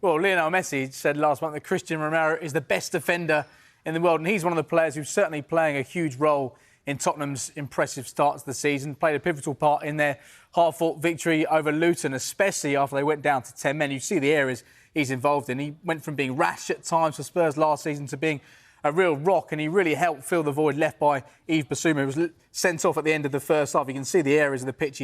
Well, Lionel Messi said last month that Cristiano Romero is the best defender in the world, and he's one of the players who's certainly playing a huge role in Tottenham's impressive start to the season. Played a pivotal part in their hard-fought victory over Luton, especially after they went down to 10 men. You see the areas he's involved in. He went from being rash at times for Spurs last season to being a real rock, and he really helped fill the void left by Yves Bissouma, who was sent off at the end of the first half. You can see the areas of the pitch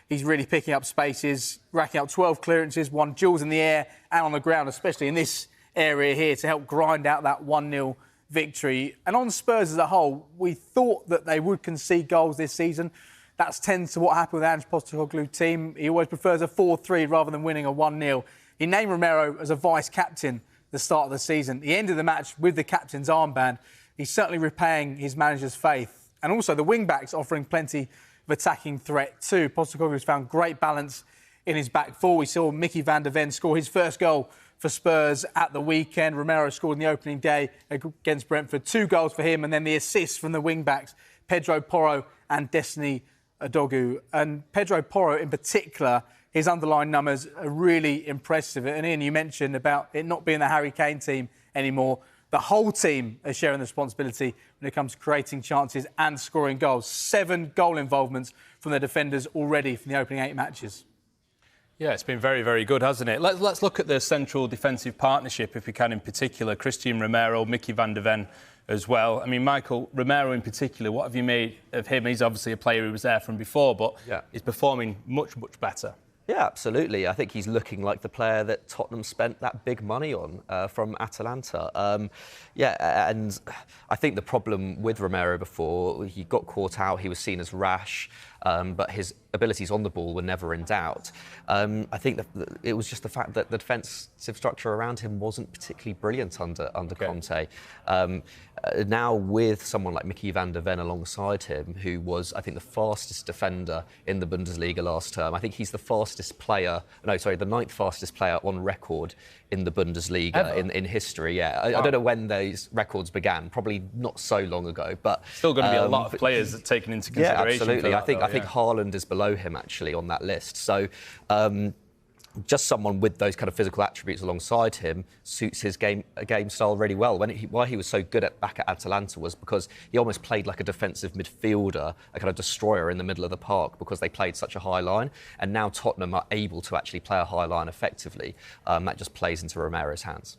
he's really picking up spaces, racking up 12 clearances, won duels in the air and on the ground, especially in this area here, to help grind out that 1-0 victory. And on Spurs as a whole, we thought that they would concede goals this season. That tends to what happened with Ange Postecoglou's team. He always prefers a 4-3 rather than winning a 1-0. He named Romero as a vice-captain at the start of the season. He ended the match with the captain's armband. He's certainly repaying his manager's faith. And also the wing-backs offering plenty of attacking threat too. Postecoglou's found great balance in his back four. We saw Mickey van der Ven score his first goal for Spurs at the weekend. Romero scored in the opening day against Brentford. 2 goals for him, and then the assists from the wing-backs, Pedro Porro and Destiny Udogie. And Pedro Porro in particular, his underlying numbers are really impressive. And Ian, you mentioned about it not being the Harry Kane team anymore. The whole team is sharing the responsibility when it comes to creating chances and scoring goals. 7 goal involvements from the defenders already from the opening 8 matches. Yeah, it's been very, very good, hasn't it? Let's look at the central defensive partnership, if we can, in particular. Cristiano Romero, Mickey van der Ven as well. I mean, Michael, Romero in particular, what have you made of him? He's obviously a player who was there from before, but he's performing much, much better. Yeah, absolutely. I think he's looking like the player that Tottenham spent that big money on from Atalanta. And I think the problem with Romero before, he got caught out, he was seen as rash, but his abilities on the ball were never in doubt. I think that it was just the fact that the defensive structure around him wasn't particularly brilliant under Conte. Now with someone like Mickey van der Ven alongside him, who was, I think, the fastest defender in the Bundesliga last term. I think he's the the 9th fastest player on record in the Bundesliga in history. Yeah, I don't know when those records began. Probably not so long ago, but still going to be a lot of players taken into consideration. Yeah, absolutely. I think Haaland is below him actually on that list. So. Just someone with those kind of physical attributes alongside him suits his game style really well. Why he was so good back at Atalanta was because he almost played like a defensive midfielder, a kind of destroyer in the middle of the park, because they played such a high line. And now Tottenham are able to actually play a high line effectively. That just plays into Romero's hands.